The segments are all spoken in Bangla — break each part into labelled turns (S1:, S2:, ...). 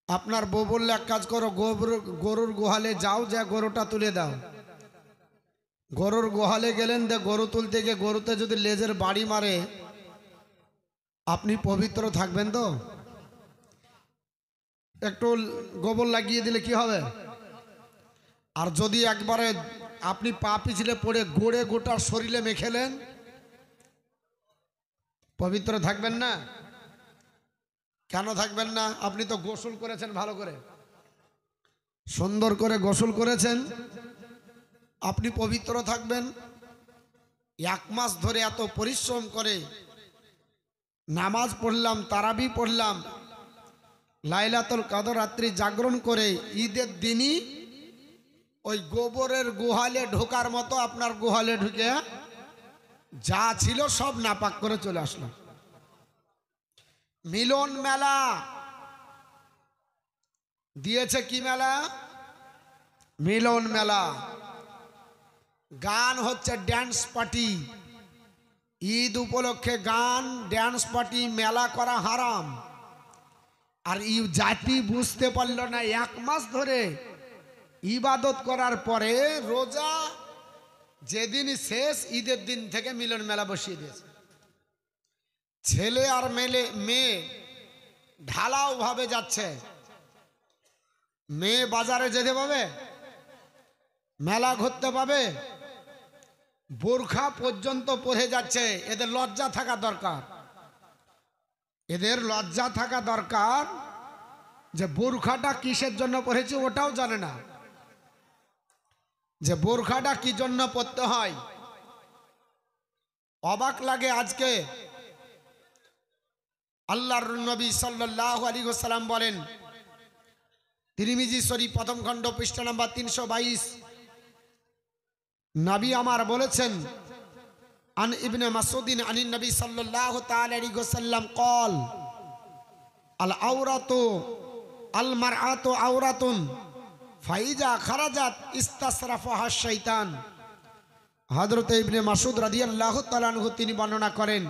S1: আপনার বউ বললে এক কাজ করো, গরুর গোহালে যাও, যা গরুটা তুলে দাও। গরুর গোহালে গেলেন, দে গরু তুলতে গিয়ে গরুতে যদি লেজের বাড়ি মারে, আপনি পবিত্র থাকবেন তো? একটু গোবর লাগিয়ে দিলে কি হবে? আর যদি একবারে আপনি পা পিছলে পড়ে গড়ে গোটার শরীরে মেখেলেন, পবিত্র থাকবেন না? কেন থাকবেন না? আপনি তো গোসল করেছেন, ভালো করে সুন্দর করে গোসল করেছেন, আপনি পবিত্র থাকবেন। এক মাস ধরে এত পরিশ্রম করে নামাজ পড়লাম, তারাবি পড়লাম, লাইলাতুল কদর রাত্রি জাগরণ করে ঈদের দিনই ওই গোবরের গোহালে ঢোকার মতো আপনার গোহালে ঢুকে যা ছিল সব নাপাক করে চলে আসলাম। মিলন মেলা দিয়েছে, কি মেলা? মিলন মেলা। গান হচ্ছে ড্যান্স পার্টি। ঈদ উপলক্ষে গান, ড্যান্স পার্টি, মেলা করা হারাম। আর জাতি বুঝতে পারল না, এক মাস ধরে ইবাদত করার পরে রোজা যেদিন শেষ, ঈদের দিন থেকে মিলন মেলা বসিয়ে দিয়েছে। ছেলে আর মেয়ে ঢালাও ভাবে যাচ্ছে। মেয়ে বাজারে যেতে পাবে, মেলা ঘুরতে পাবে, বোরখা পর্যন্ত পরে যাচ্ছে। এদের লজ্জা থাকা দরকার, এদের লজ্জা থাকা দরকার যে বোরখাটা কিসের জন্য পরেছি ওটাও জানে না, যে বোরখাটা কি জন্য পরতে হয়। অবাক লাগে। আজকে আল্লাহর নবী সাল্লাল্লাহু আলাইহি ওয়াসাল্লাম বলেন, তিরমিজি শরীফ প্রথম খণ্ড পৃষ্ঠা নাম্বার 322, নবী আমার বলেছেন, আন ইবনে মাসউদিন আনিন নবী সাল্লাল্লাহু তাআলা আলাইহি ওয়াসাল্লাম قال আল আওরাতু আল মারআতু আওরাতুন ফাইজা খারাজাত ইস্তাসরাফাহা শাইতান। হযরত ইবনে মাসউদ রাদিয়াল্লাহু তাআলা আনহু তিনি বর্ণনা করেন,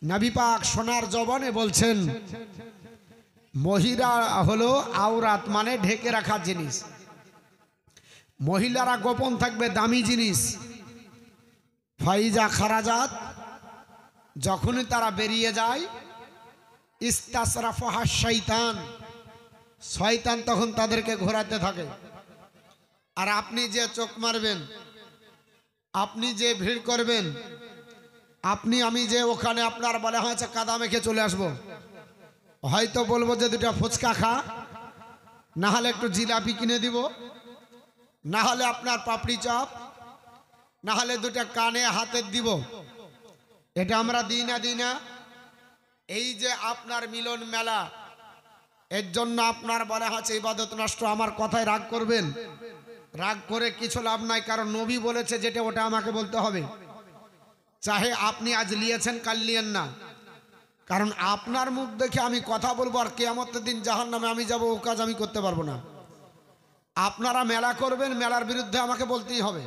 S1: নবী পাক সোনার জবানে বলছেন, মহিলা হলো আওরাত, মানে ঢেকে রাখা জিনিস। মহিলারা গোপন থাকবে, দামি জিনিস। ফাইজা খারাজাত, যখনই তারা বেরিয়ে যায়, ইস্তাসরাফাহা শাইতান, শয়তান তখন তাদেরকে ঘোরাতে থাকে। আর আপনি যে চোখ মারবেন, আপনি যে ভিড় করবেন, আমি যে ওখানে আপনার বলা হয়েছে কাদা মেখে চলে আসবো, হয়তো বলবো যে দুটা ফুচকা খা, না হলে একটু জিলাপি কিনে দিব, না হলে আপনার পাপড়ি চপ, না হলে দুটা কানে হাতের দিব। এটা আমরা দিই না? এই যে আপনার মিলন মেলা, এর জন্য আপনার বলা হচ্ছে ইবাদত নষ্ট। আমার কথায় রাগ করবেন, রাগ করে কিছু লাভ নাই, কারণ নবী বলেছে যেটা ওটা আমাকে বলতে হবে। চাহে আপনি আজ লিয়েছেন, কাল লিয়েন না, কারণ আপনার মুখ দেখে আমি কথা বলবো আর কিয়ামতের দিন জাহান্নামে আমি যাব, ও কাজ আমি করতে পারবো না। আপনারা মেলা করবেন, মেলার বিরুদ্ধে আমাকে বলতেই হবে।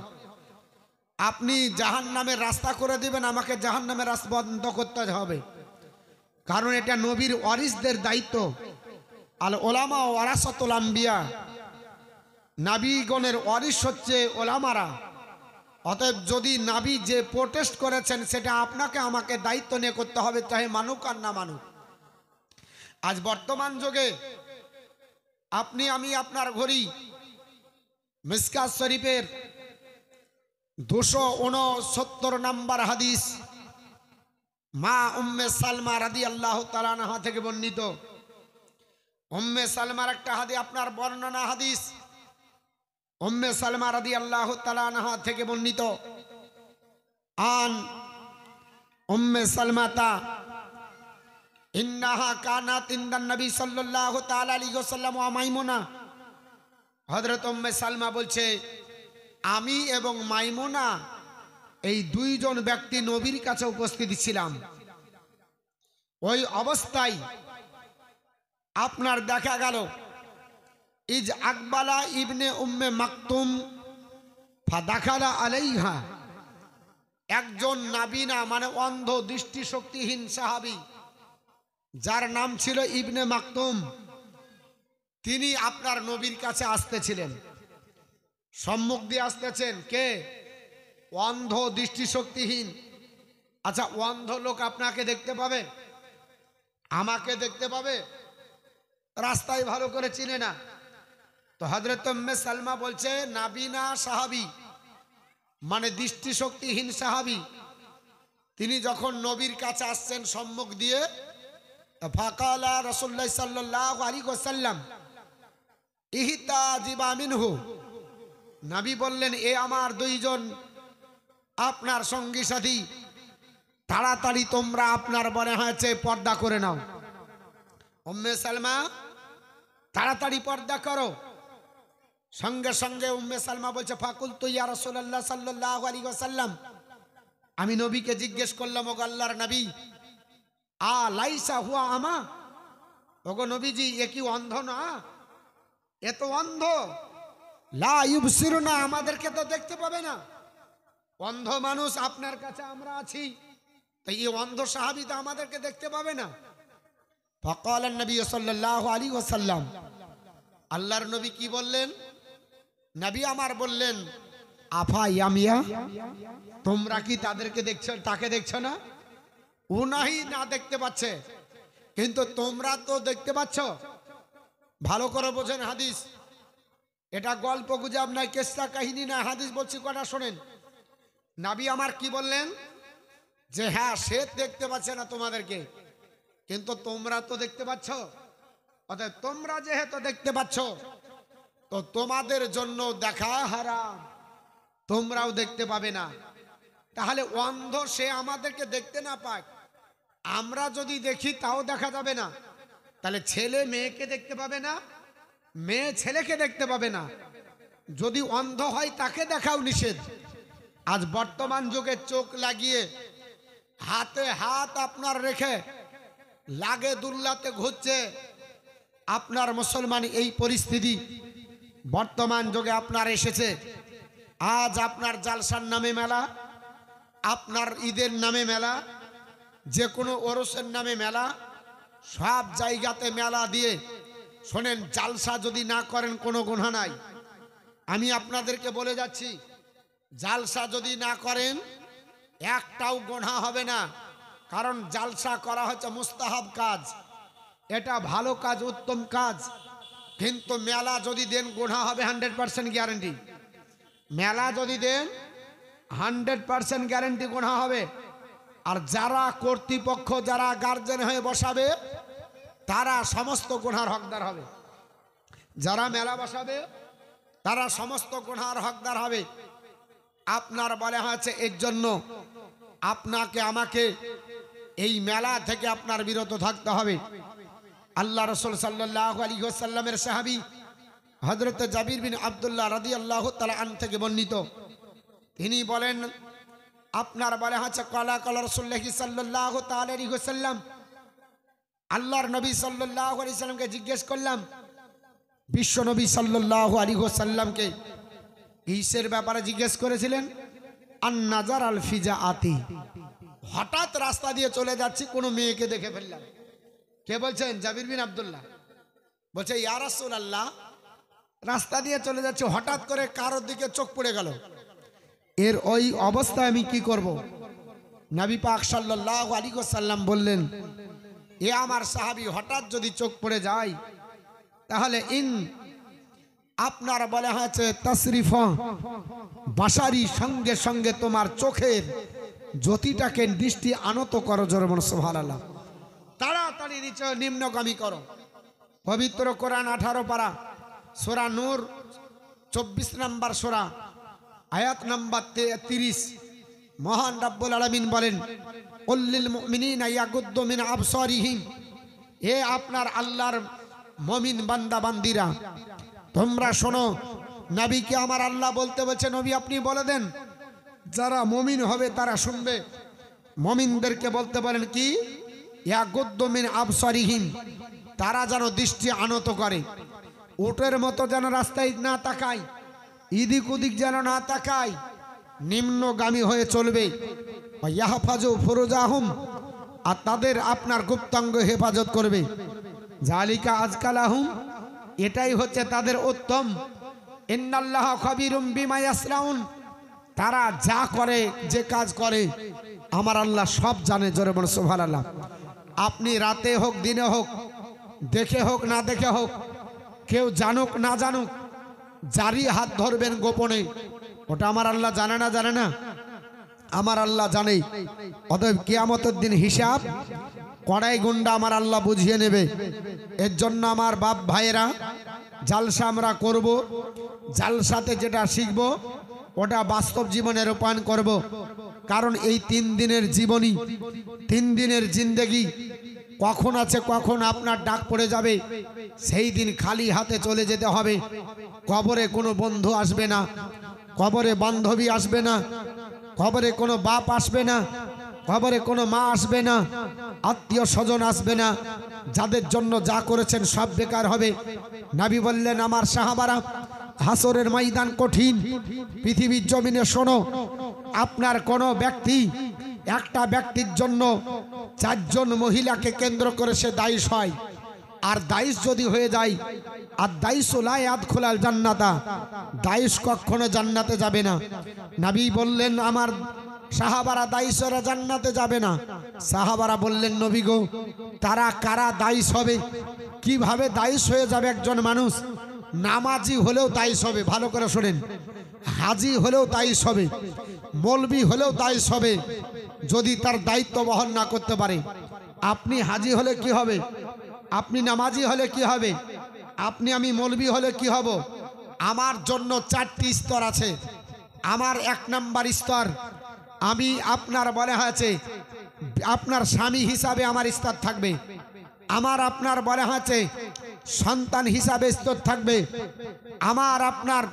S1: আপনি জাহান্নামের রাস্তা করে দিবেন, আমাকে জাহান্নামের রাস্তা বন্ধ করতে হবে, কারণ এটা নবীর ওয়ারিসদের দায়িত্ব। আল ওলামা ওয়ারাসাতুল আম্বিয়া, নবীগণের ওয়ারিস হচ্ছে ওলামারা। অতএব যদি নবী যে প্রোটেস্ট করেছেন সেটা আপনাকে আমাকে দায়িত্ব নিয়ে করতে হবে, চাহে মানুক আর না মানুক। আজ বর্তমান যুগে আমি আপনার ঘড়ি মিশকাত শরীফের 269 নম্বর হাদিস, মা উম্মে সালমা রাদিয়াল্লাহু তাআলা আনহা থেকে বর্ণিত। উম্মে সালমার একটা হাদিস, আপনার বর্ণনা হাদিস, উম্মে সালমা রাদিয়াল্লাহু তাআলা আনহা থেকে বর্ণিত। আন উম্মে সালমাতা ইন্নাহা কানাত ইনদান নবী সাল্লাল্লাহু তাআলা আলাইহি ওয়াসাল্লাম ওয়া মাইমুনা। হযরত উম্মে সালমা বলছে, আমি এবং মাইমুনা এই দুইজন ব্যক্তি নবীর কাছে উপস্থিত ছিলাম। ওই অবস্থায় আপনার দেখা গেল, ইজ আকবালা ইবনে উম্মে মাকতুম ফাদাখালা আলাইহা, একজন নাবিনা মানে অন্ধ দৃষ্টিশক্তিহীন সাহাবী, যার নাম ছিল ইবনে মাকতুম, তিনি আপনার নবীর কাছে আসতেছিলেন, সম্মুখ দিয়ে আসতেছেন কে? অন্ধ, দৃষ্টিশক্তিহীন। আচ্ছা, অন্ধ লোক আপনাকে দেখতে পাবে, আমাকে দেখতে পাবে? রাস্তায় ভালো করে চিনে না। তো হযরত উম্মে সালমা বলছে নাবিনা সাহাবী, মানে দৃষ্টিশক্তিহীন সাহাবী, তিনি যখন নবীর কাছে আসছেন সম্মুখ দিয়ে, ফাকালা রাসূলুল্লাহ সাল্লাল্লাহু আলাইহি ওয়াসাল্লাম ইহতাজিবা মিনহু, নবী বললেন এ আমার দুইজন আপনার সঙ্গী সাথী, তাড়াতাড়ি তোমরা আপনার মনে হয়েছে পর্দা করে নাও। উম্মে সালমা তাড়াতাড়ি পর্দা করো। সঙ্গে সঙ্গে উম্মে সালমা বলছে ফাকুলতু ইয়া রাসূলুল্লাহ সাল্লাল্লাহু আলাইহি ওয়াসাল্লাম, আমি নবীকে জিজ্ঞেস করলাম, ওগো আল্লাহর নবী, লাইসা হুয়া আমা, ওগো নবীজি এ কি অন্ধ না? এ তো অন্ধ। লা ইউবসিরুনা, আমাদেরকে তো দেখতে পাবে না। অন্ধ মানুষ আপনার কাছে আমরা আছি, তাই এই অন্ধ সাহাবী তো আমাদেরকে দেখতে পাবে না। ফাকালান নবী সাল্লাল্লাহু আলাইহি ওয়াসাল্লাম, আল্লাহর নবী কি বললেন? নবী আমার বললেন আফা ইয়ামিয়া, তোমরা কি তাদেরকে দেখছো, তাকে দেখছো না? উনাহি না দেখতে পাচ্ছে, কিন্তু তোমরা তো দেখতে পাচ্ছ। ভালো করে বোঝেন হাদিস, এটা গল্প গুজব নাই, কেসা কাহিনী না, হাদিস বলছি কটা শোনেন। নবী আমার কি বললেন? যে হ্যাঁ, সে দেখতে পাচ্ছে না তোমাদেরকে, কিন্তু তোমরা তো দেখতে পাচ্ছ। অর্থাৎ তোমরা যেহেতু দেখতে পাচ্ছ, তো তোমাদের জন্য দেখা হারাম, তোমরাও দেখতে পাবে না। তাহলে অন্ধ সে আমাদেরকে দেখতে না পাক, আমরা যদি দেখি তাও দেখা যাবে না। তাহলে ছেলে মেয়েকে দেখতে পাবে না, মেয়ে ছেলেকে দেখতে পাবে না। যদি অন্ধ হয় তাকে দেখাও নিষেধ। আজ বর্তমান যুগে চোখ লাগিয়ে হাতে হাত আপনার রেখে লাগে দুল্লাতে ঘুরছে আপনার মুসলমান। এই পরিস্থিতি বর্তমান যুগে আপনার এসেছে। আজ আপনার জালসার নামে মেলা, আপনার ঈদের নামে মেলা, যে কোনো ওরসের নামে মেলা, সব জায়গাতে মেলা দিয়ে শোনেন, জালসা যদি না করেন কোনো গুনাহ নাই। আমি আপনাদেরকে বলে যাচ্ছি, জালসা যদি না করেন একটাও গুনাহ হবে না। কারণ জালসা করা হচ্ছে মুস্তাহাব কাজ, এটা ভালো কাজ, উত্তম কাজ। কিন্তু মেলা যদি দেন গুনাহ হবে 100% গ্যারান্টি। মেলা যদি দেন 100% গ্যারান্টি গুনাহ হবে। আর যারা কর্তৃপক্ষ, যারা গার্জেন হয়ে বসাবে, তারা সমস্ত গুনার হকদার হবে। যারা মেলা বসাবে তারা সমস্ত গুনার হকদার হবে। আপনার বলা হয়েছে এর জন্য আপনাকে আমাকে এই মেলা থেকে আপনার বিরত থাকতে হবে। আল্লাহ রাসূল সাল্লাল্লাহু আলাইহি ওয়াসাল্লামের সাহাবী হযরত জাবির বিন আব্দুল্লাহ রাদিয়াল্লাহু তাআলা আন থেকে বর্ণিত, তিনি বলেন আপনার বলা হয়েছে ক্বালা ক্বালা রাসূলুল্লাহ সাল্লাল্লাহু তাআলা আলাইহি ওয়াসাল্লাম, আল্লাহর নবী সাল্লাল্লাহু আলাইহি ওয়াসাল্লামকে জিজ্ঞেস করলাম, বিশ্ব নবী সাল্লাল্লাহু আলাইহি ওয়াসাল্লামকে কিসের ব্যাপারে জিজ্ঞেস করেছিলেন? আন নাজার আল ফিজাআতি, হঠাৎ রাস্তা দিয়ে চলে যাচ্ছি, কোনো মেয়েকে দেখে ফেললাম। কে বলছেন? জাবির বিন আব্দুল্লাহ বলছে ইয়া রাসূলুল্লাহ, রাস্তা দিয়ে চলে যাচ্ছি, হঠাৎ করে কারোর দিকে চোখ পড়ে গেল, এর ওই অবস্থায় আমি কি করব? নবী পাক সাল্লাল্লাহু আলাইহি ওয়াসাল্লাম বললেন, এ আমার সাহাবী, হঠাৎ যদি চোখ পড়ে যায় তাহলে ইন, আপনার বলা হয়েছে তাসরিফা বাসারি, সঙ্গে সঙ্গে তোমার চোখের জ্যোতিটাকে দৃষ্টি আনত করো, জোরে বলো সুবহানাল্লাহ। তাড়াতাড়ি নিচে নিম্নগামী করো। পবিত্র কোরআন 18 পারা সূরা নূর 24 নম্বর সূরা আয়াত নম্বর 30, মহান রব্বুল আলামিন বলেন কুল্লিল মুমিনিনা ইয়াগুদ্দু মিন আবসারিহিম, হে আপনার আল্লাহর মুমিন বান্দা বান্দিরা, তোমরা শোনো, নবীকে আমার আল্লাহ বলতে বলছে, নবী আপনি বলে দেন, যারা মুমিন হবে তারা শুনবে। মুমিনদেরকে বলতে পারেন কি? ইয়াগুদ্দু মিন আবসারিহিম, তারা যেন দৃষ্টি আনত করে, উটের মতো যেন রাস্তায় না তাকায়, এদিক ওদিক যেন না তাকায়, নিম্নগামী হয়ে চলবে। ইয়াহফাজু ফুরুজাহুম, আর তাদের আপনার গুপ্তাঙ্গ হেফাজত করবে। জালিকা আজকালাহুম, এটাই হচ্ছে তাদের উত্তম। ইন্নাল্লাহ খাবিরুম বিমা ইয়াসনাউন, তারা যা করে, যে কাজ করে আমার আল্লাহ সব জানে। জোরে বলুন সুবহানাল্লাহ। আপনি রাতে হোক দিনে হোক, দেখে হোক না দেখে হোক, কেউ জানুক না জানুক, যারই হাত ধরবেন গোপনে, ওটা আমার আল্লাহ জানে না? জানে না? আমার আল্লাহ জানে। অতএব কিয়ামতের দিন হিসাব কড়াই গুন্ডা আমার আল্লাহ বুঝিয়ে নেবে। এর জন্য আমার বাপ ভাইয়েরা, জালসা আমরা করব, জালসাতে যেটা শিখব ওটা বাস্তব জীবনে রূপায়ণ করব। কারণ এই 3 দিনের জীবনী, 3 দিনের জিন্দেগি কখন আছে, কখন আপনার ডাক পড়ে যাবে, সেই দিন খালি হাতে চলে যেতে হবে। কবরে কোনো বন্ধু আসবে না, কবরে বান্ধবী আসবে না, কবরে কোনো বাপ আসবে না, কবরে কোনো মা আসবে না, আত্মীয় স্বজন আসবে না। যাদের জন্য যা করেছেন সব বেকার হবে। নবী বললেন, আমার সাহাবারা, হাসরের ময়দান কঠিন। পৃথিবীর জমিনে শোনো, আপনার কোনো ব্যক্তি, একটা ব্যক্তির জন্য 4 জন মহিলাকে কেন্দ্র করে সে দায়ী হয়। আর দায়ীশ যদি হয়ে যায়, আর দায়ীশু লা ইয়াদখুলুল জান্নাতা, দায়ীশ কখনো জান্নাতে যাবে না। নবী বললেন, আমার সাহাবারা, দায়ীশরা জান্নাতে যাবে না। সাহাবারা বললেন, নবী গো, তারা কারা দায়ীশ হবে? কিভাবে দায়ীশ হয়ে যাবে একজন মানুষ? নামাজি হলেও দায়ীশ হবে, ভালো করে শোনেন, হাজি হলেও দায়ীশ হবে, মৌলবি হলেও দায়ীশ হবে, যদি তার দায়িত্ব বহন না করতে পারে। আপনি হাজি হলে কি হবে? আপনি নামাজি হলে কি হবে? আপনি আমি মৌলবি হলে কি হব? আমার জন্য 4টি স্তর আছে। আমার 1 নাম্বার স্তর, আমি আপনার বলে হয়েছে আপনার স্বামী হিসাবে আমার স্তর থাকবে। আমার আপনার বলে হয়েছে সন্তান হিসাবে স্তর থাকবে। আমার আপনার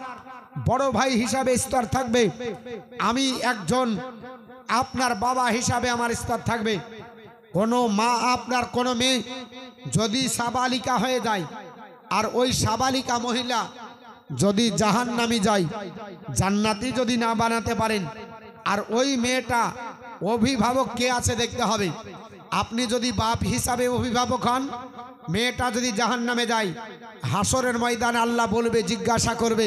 S1: বড় ভাই হিসাবে স্তর থাকবে। আমি একজন আপনার বাবা হিসাবে আমার স্তর থাকবে। কোনো মা, আপনার কোনো মেয়ে যদি সাবালিকা হয়ে যায়, আর ওই সাবালিকা মহিলা যদি জাহান্নামী যায়, জান্নাতি যদি না বানাতে পারেন, আর ওই মেয়েটা অভিভাবক কে আছে দেখতে হবে। আপনি যদি বাপ হিসাবে অভিভাবক হন, মেয়েটা যদি জাহান্নামে যায়, হাসরের ময়দানে আল্লাহ বলবে, জিজ্ঞাসা করবে,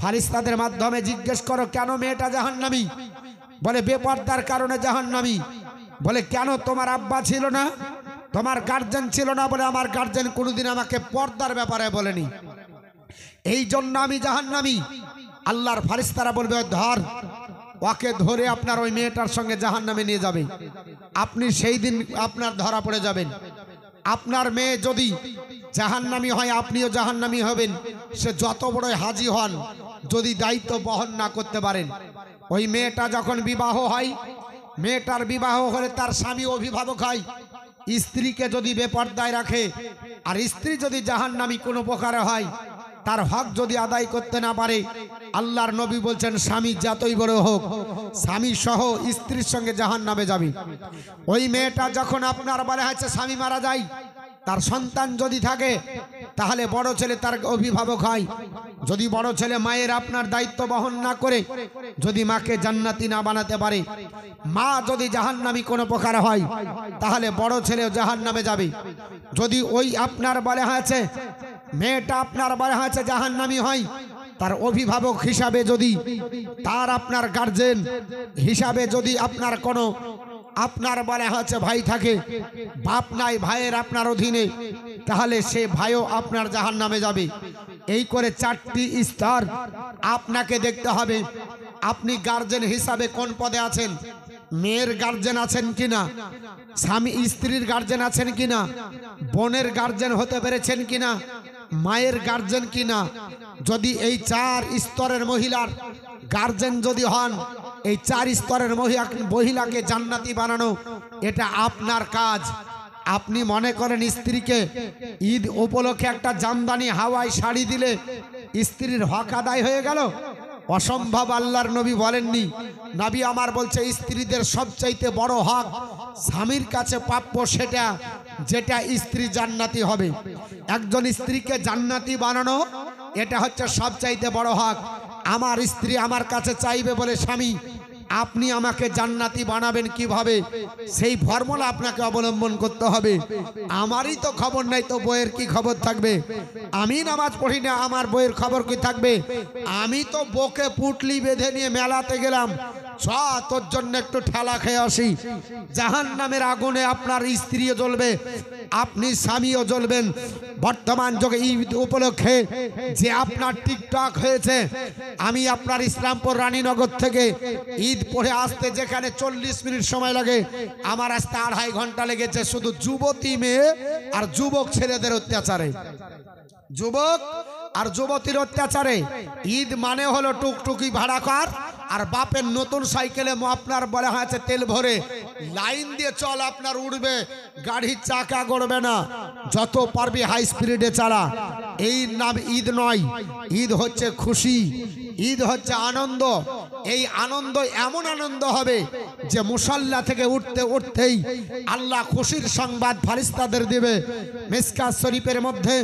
S1: ফারিস্তাদের মাধ্যমে জিজ্ঞেস করো, কেন মেয়েটা জাহান্নামী? বলে, বেপরদার কারণে জাহান্নামী। বলে, কেন? তোমার আব্বা ছিল না, তোমার গার্জেন ছিল না? বলে, আমার গার্জেন কোনোদিন আমাকে পর্দার ব্যাপারে বলেনি, এই জন্য আমি জাহান্নামী। আল্লাহর ফারিস্তারা বলবে, ধর, ওকে ধরে আপনার ওই মেয়েটার সঙ্গে জাহান্নামে নিয়ে যাবে। আপনি সেই দিন আপনার ধরা পড়ে যাবেন। আপনার মেয়ে যদি জাহান্নামী হয়, আপনিও জাহান্নামী হবেন। সে যত বড় হাজি হন, যদি দায়িত্ব বহন না করতে পারেন। ওই মেয়েটা যখন বিবাহ হয়, মেয়েটার বিবাহ হলে তার স্বামী অভিভাবক হয়। স্ত্রীকে যদি বেপর্দায় রাখে, আর স্ত্রী যদি জাহান্নামী কোনো প্রকারে হয়, তার হক যদি আদায় করতে না পারে, আল্লাহর নবী বলছেন, স্বামী যতই বড় হোক, স্বামী সহ স্ত্রীর সঙ্গে জাহান্নামে যাবে। ওই মেয়েটা যখন আপনার বলা হয়েছে স্বামী মারা যায়, তার সন্তান যদি থাকে, তাহলে বড় ছেলে তার অভিভাবক হয়। যদি বড় ছেলে মায়ের আপনার দায়িত্ব বহন না করে, যদি মাকে জান্নাতি না বানাতে পারে, মা যদি জাহান্নামী কোনো প্রকার হয়, তাহলে বড় ছেলেও জাহান্নামে যাবে। যদি ওই আপনার বলা হয়েছে মেয়েটা আপনার বলা হয়েছে জাহান্নামী হয়, তার অভিভাবক হিসাবে যদি, তার আপনার গার্জেন হিসাবে যদি আপনার কোনো আপনার বলা হয়েছে ভাই থাকে, বাপ নাই, ভাইয়ের আপনার অধীনে, তাহলে সে ভাইও আপনার জাহান্নামে যাবে। এই করে 4টি স্তর আপনাকে দেখতে হবে। আপনি গার্জেন হিসাবে কোন পদে আছেন? মেয়ের গার্জেন আছেন কিনা, স্বামী স্ত্রীর গার্জেন আছেন কিনা, বোনের গার্জেন হতে পেরেছেন কিনা, মায়ের গার্জেন কিনা। যদি এই 4 স্তরের মহিলার গার্জেন যদি হন, এই 4 স্তরের মহিলাকে জান্নাতি বানানো, এটা আপনার কাজ। আপনি মনে করেন স্ত্রীকে ঈদ উপলক্ষে একটা জামদানি হাওয়াই শাড়ি দিলে স্ত্রীর হক আদায় হয়ে গেল? অসম্ভব। আল্লাহর নবী বলেননি। নবী আমার বলছে, স্ত্রীদের সবচাইতে বড় হক স্বামীর কাছে প্রাপ্য সেটা, যেটা স্ত্রী জান্নাতি হবে। একজন স্ত্রীকে জান্নাতি বানানো, এটা হচ্ছে সবচাইতে বড় হক। আমার স্ত্রী আমার কাছে চাইবে বলে স্বামী আপনি আমাকে জান্নাতি বানাবেন কিভাবে, সেই ফর্মুলা আপনাকে অবলম্বন করতে হবে। আমারই তো খবর নাই, তো বইয়ের কি খবর থাকবে? আমি নামাজ পড়ি না, আমার বইয়ের খবর কি থাকবে? আমি তো বকে পুটলি বেঁধে নিয়ে মেলাতে গেলাম, তোর জন্য একটু ঠেলা খেয়ে আসি। জাহান্নামের আগুনে আপনার স্ত্রীও জ্বলবে, আপনি স্বামীও জ্বলবেন। বর্তমান যুগে ঈদ উপলক্ষে যে আপনার টিকটক হয়েছে, আমি আপনার ইসলামপুর রানীনগর থেকে ঈদ পড়ে আসতে যেখানে 40 মিনিট সময় লাগে, আমার আসতে 2.5 ঘন্টা লেগেছে, শুধু যুবতী মেয়ে আর যুবক ছেলেদের অত্যাচারে, যুবক আর যুবতীর অত্যাচারে। ঈদ মানে হলো টুকটুকি ভাড়া কর, আর বাপের নতুন সাইকেলে আপনার বলা হয়েছে তেল ভরে লাইন দিয়ে চল, আপনার উড়বে, গাড়ির চাকা গড়বে না, যত পারবি হাই স্পিডে চালা। এই নাম ঈদ নয়। ঈদ হচ্ছে খুশি, ঈদ হচ্ছে আনন্দ। এই আনন্দ এমন আনন্দ হবে যে মুসাল্লা থেকে উঠতে উঠতেই আল্লাহ খুশির সংবাদ ফারিস্তাদের দিবে। মিসকাত শরীফের মধ্যে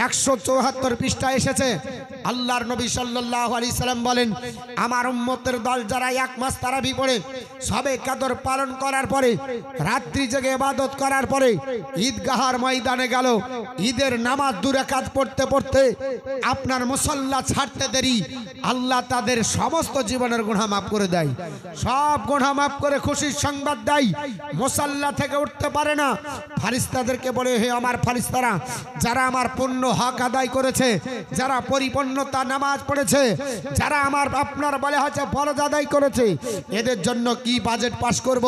S1: 174 পৃষ্ঠা এসেছে। আল্লাহর নবী সাল্লাল্লাহু আলাইহি সাল্লাম বলেন, আমার উম্মতের দল যারা 1 মাস তারাবি পড়ে সবে কদর পালন করার পরে রাত্রি জেগে ইবাদত করার পরে ঈদগাহার ময়দানে গেল, ঈদের নামাজ 2 রাকাত পড়তে পড়তে আপনার মুসাল্লা ছাড়তে দেরি, আল্লাহ তাদের সমস্ত জীবনের গুনাহ মাফ করে দেয়, সব গুনাহ মাফ করে খুশির সংবাদ দেয়। মুসাল্লা থেকে উঠতে পারে না, ফারিস্তাদেরকে বলে, হে আমার ফারিস্তারা, যারা আমার পূর্ণ হক আদায় করেছে, যারা পরিপূর্ণতা নামাজ পড়েছে, যারা আমার আপনার বলে হচ্ছে ফরজ আদায় করেছে, এদের জন্য কি বাজেট পাস করব?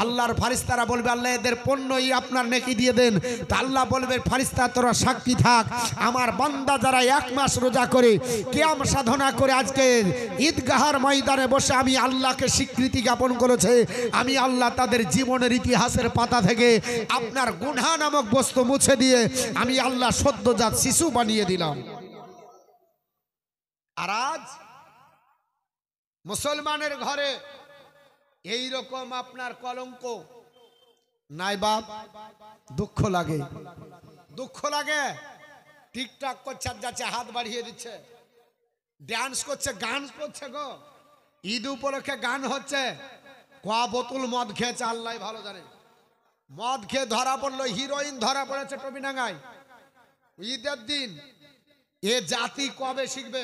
S1: আল্লাহর ফারিস্তারা বলবে, আল্লাহ এদের পূর্ণই আপনার নেকি দিয়ে দেন। তা আল্লাহ বলবে, ফারিস্তা তোরা সাক্ষী থাক, আমার বান্দা যারা 1 মাস রোজা করে কিয়াম সাধনা করে আজকে ঈদগাহার ময়দানে বসে আমি আল্লাহকে স্বীকৃতি জ্ঞাপন করেছে, আমি আল্লাহ তাদের জীবনের ইতিহাসের পাতা থেকে আপনার গুনাহ নামক বস্তু মুছে দিয়ে আমি আল্লাহ সদ্যজাত শিশু বানিয়ে দিলাম। আর আজ মুসলমানের ঘরে এই রকম আপনার কলঙ্ক নাই বাপ, দুঃখ লাগে, দুঃখ লাগে। টিকটক করছে, যাচ্ছে হাত বাড়িয়ে দিচ্ছে, ডান্স করছে, গান করছে গো, ঈদ উপলক্ষে গান হচ্ছে। কয়া বোতল মদ খেয়েছে আল্লাহ ভালো জানে, মদ খেয়ে ধরা পড়লো, হিরোইন ধরা পড়েছে টবিডাঙ্গায় ঈদের দিন। এ জাতি কবে শিখবে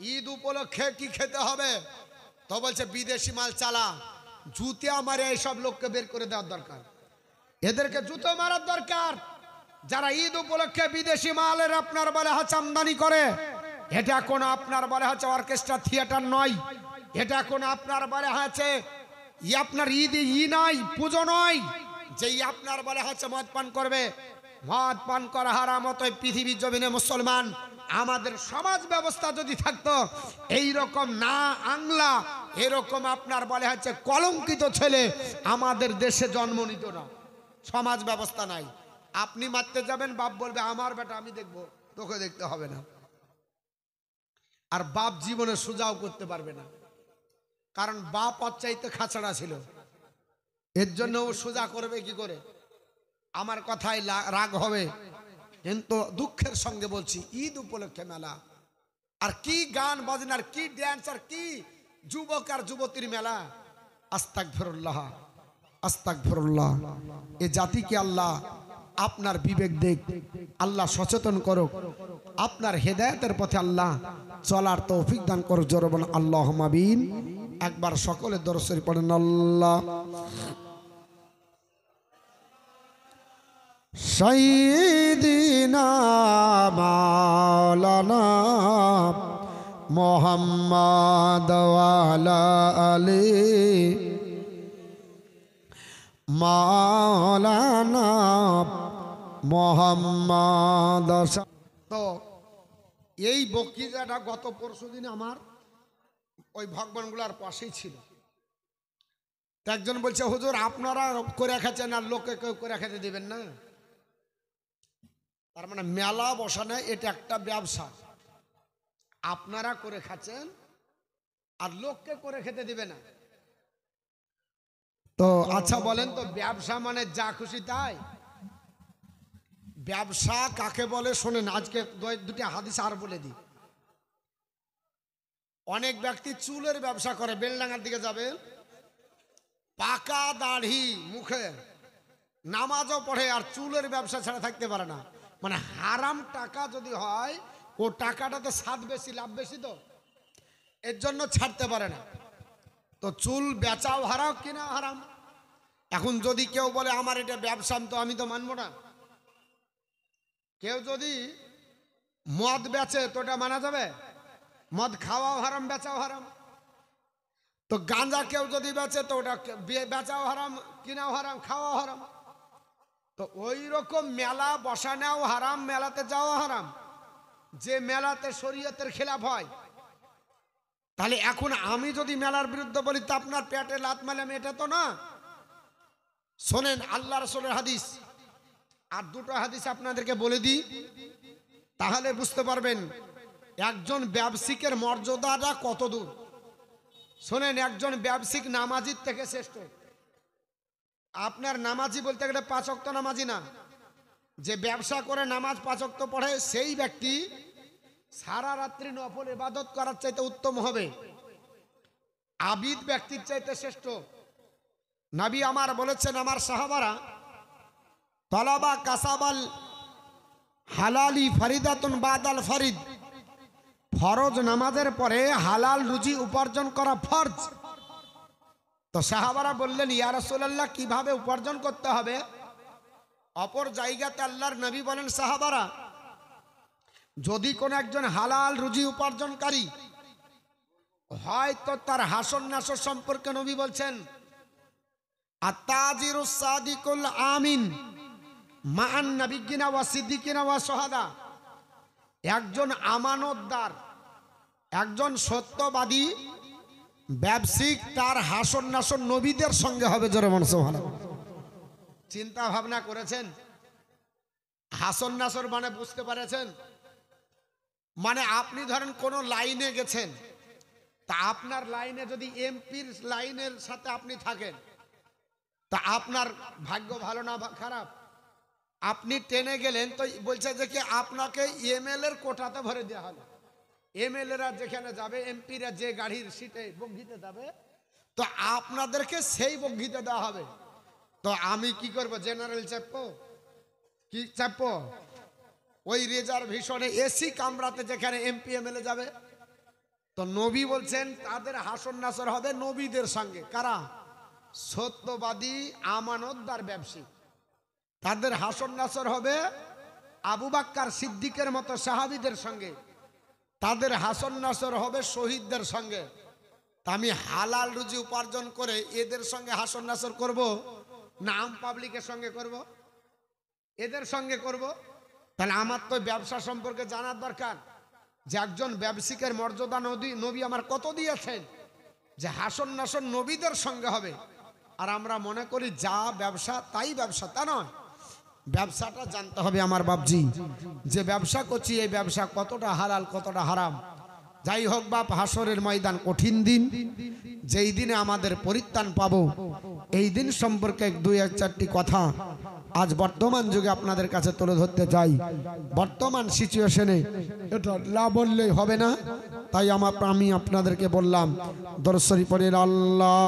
S1: ঈদ উপলক্ষে কি খেতে হবে? তো বলছে বিদেশি মাল চালা, জুতিয়া মারে এইসব লোককে বের করে দেওয়ার দরকার, এদেরকে জুতো মারার দরকার। যারা ঈদ উপলক্ষে বিদেশি মালের আপনার বলে হচ্ছে আমদানি করে, এটা কোনো আপনার বলে হচ্ছে অর্কেস্ট্রা থিয়েটার নয়, এটা কোনো আপনার বলে হচ্ছে আপনার ঈদ নয়, পুজো নয়, যে আপনার বলে হচ্ছে মদ পান করবে। মদ পান করা হারাম। অতএব পৃথিবীর জমিনে মুসলমান আমাদের সমাজ ব্যবস্থা যদি থাকতো এই রকম না আংলা, এরকম আপনার বলে হচ্ছে কলঙ্কিত ছেলে আমাদের দেশে জন্ম নিত না। সমাজ ব্যবস্থা নাই। আপনি মারতে যাবেন, বাপ বলবে আমার বেটা আমি দেখবো, তোকে দেখতে হবে না। আর বাপ জীবনে সোজাও করতে পারবে না, কারণ বাপ চাইতে খাঁচড়া ছিল, এর জন্য ও সোজা করবে কি করে? আমার কথায় রাগ হবে, কিন্তু দুঃখের সঙ্গে বলছি, ঈদ উপলক্ষে মেলা, আর কি গান বাজনার, কি ড্যান্স, আর কি যুবক আর যুবতীর মেলা। আস্তাগফিরুল্লাহ, আস্তাগফিরুল্লাহ। এ জাতিকে আল্লাহ আপনার বিবেক দেখ, আল্লাহ সচেতন করুক, আপনার হেদায়েতের পথে আল্লাহ চলার তৌফিক দান করুক। জোরে বলেন আল্লাহুম্মা আমিন। একবার সকলে দরুদ শরীফ পড়েন। আল্লাহ সাইয়্যিদিনা মাওলানা মুহাম্মদ ওয়া আলা আলি মাওলানা মুহাম্মদ। তো এই বক্তৃতাটা গত পরশুদিন আমার ওই ভগবানগুলার পাশেই ছিল। একজন বলছে, হুজুর আপনারা করে খাচ্ছেন আর লোককে কেউ করে খেতে দিবেন না। তার মানে মেলা বসানো এটা একটা ব্যবসা, আপনারা করে খাচ্ছেন আর লোককে করে খেতে দিবে না। তো আচ্ছা বলেন তো, ব্যবসা মানে যা খুশি তাই? ব্যবসা কাকে বলে শোনেন, আজকে দুটি হাদিস আর বলে দিই। অনেক ব্যক্তি চুলের ব্যবসা করে, বেলডাঙ্গার দিকে যাবেন, পাকা দাড়ি মুখে, নামাজও পড়ে আর চুলের ব্যবসা ছাড়া থাকতে পারে না। মানে হারাম টাকা যদি হয়, ও টাকাটাতে স্বাদ বেশি, লাভ বেশি, তো এর জন্য ছাড়তে পারে না। তো চুল বেচাও হারাম, কিনা হারাম। এখন যদি কেউ বলে আমার এটা ব্যবসা, তো আমি তো মানবো না। কেউ যদি মদ বেচে তো এটা মানা যাবে? মদ খাওয়াও হারাম, বেচাও হারাম। তো গাঁজা কেউ যদি বেচে তো ওটা বেচাও হারাম, কিনাও হারাম, খাওয়াও হারাম। তো ওই রকম মেলা বসানোও হারাম, মেলাতে যাওয়া হারাম, যে মেলাতে শরীয়তের খেলাফ হয়। তাহলে এখন আমি যদি মেলার বিরুদ্ধে বলি তা আপনার পেটে লাত মারলাম, এটা তো না। শোনেন আল্লাহ রাসূলের হাদিস, আর দুটো হাদিস আপনাদেরকে বলে দিই, তাহলে বুঝতে পারবেন একজন ব্যবসায়িকের মর্যাদাটা কত দূর। শোনেন, একজন ব্যবসায়িক নামাজির থেকে শ্রেষ্ঠ। আপনার নামাজি বলতে গেলে 5 ওয়াক্ত নামাজি না, যে ব্যবসা করে নামাজ 5 ওয়াক্ত পড়ে সেই ব্যক্তি সারা রাত্রি নফল ইবাদত করার চাইতে উত্তম হবে, আবিদ ব্যক্তির চাইতে শ্রেষ্ঠ। নবী আমার বলেছেন, আমার সাহাবারা তলাবা কাসাবাল হালালি ফারিদাতুন বাদাল ফারিদ, ফরজ নামাজের পরে হালাল রুজি উপার্জন করা ফরজ। তো সাহাবারা বললেন, ইয়া রাসূলুল্লাহ কিভাবে উপার্জন করতে হবে? অপর জায়গাতে আল্লাহর নবী বলেন, সাহাবারা যদি কোন একজন হালাল রুজি উপার্জনকারী হয় তো তার হাসন নাসর সম্পর্কে নবী বলছেন, আত-তাজিরুস সাদিকুল আমিন মান নাবিয়িনা ওয়া সিদ্দিকিনা ওয়া শুহাদা, একজন আমানতদার, একজন সত্যবাদী ব্যবসায়িক, তার হাসন নাসর নবীদের সঙ্গে হবে। জোরে বলুন সুবহানাল্লাহ। চিন্তা ভাবনা করেছেন? হাসন নাসর মানে বুঝতে পারেছেন? মানে আপনি ধরেন কোন লাইনে গেছেন, তা আপনার লাইনে যদি এমপির লাইনের সাথে আপনি থাকেন, তা আপনার ভাগ্য ভালো না খারাপ? আপনি ট্রেনে গেলেন তো বলছে যে কি আপনাকে এমএল এর কোটাতে ভরে দেওয়া হবে। এমএলএরা যেখানে যাবে, এমপিরা যে গাড়ির সিটে বগিতে যাবে, তো আপনাদেরকে সেই বগিতে দেওয়া হবে। তো আমি কি করব? জেনারেল চাপবো? কি চাপবো? ওই রিজার্ভেশনে এসি কামরাতে যেখানে এমপি এমএলএ যাবে। তো নবী বলছেন তাদের হাসন নাসর হবে নবীদের সঙ্গে। কারা? সত্যবাদী আমানতদার ব্যবসায়ী। তাদের হাসন নাসর হবে আবু বকর সিদ্দিকের মতো সাহাবীদের সঙ্গে। তাদের হাসন নাসর হবে শহীদদের সঙ্গে। তা আমি হালাল রুজি উপার্জন করে এদের সঙ্গে হাসন নাসর করব না আম পাবলিকের সঙ্গে করব? এদের সঙ্গে করব। তাহলে আমার তো ব্যবসা সম্পর্কে জানার দরকার, যে একজন ব্যবসায়িকের মর্যাদা নবী আমার কত দিয়েছেন, যে হাসন নাসর নবীদের সঙ্গে হবে। আর আমরা মনে করি যা ব্যবসা তাই ব্যবসা, তা নয়। ব্যবসাটা জানতে হবে আমার বাপজি, যে ব্যবসা করছি এই ব্যবসা কতটা হালাল কতটা হারাম। যাই হোক বাপ, হাসরের ময়দান কঠিন দিন, যেই দিনে আমাদের পরিত্রাণ পাবো, এই দিন সম্পর্কে 2-4টি কথা আজ বর্তমান যুগে আপনাদের কাছে তুলে ধরতে চাই। বর্তমান সিচুয়েশনে এটা না বললেই হবে না, তাই আমি আপনাদেরকে বললাম দরুদ শরীফ পড়েন। আল্লাহ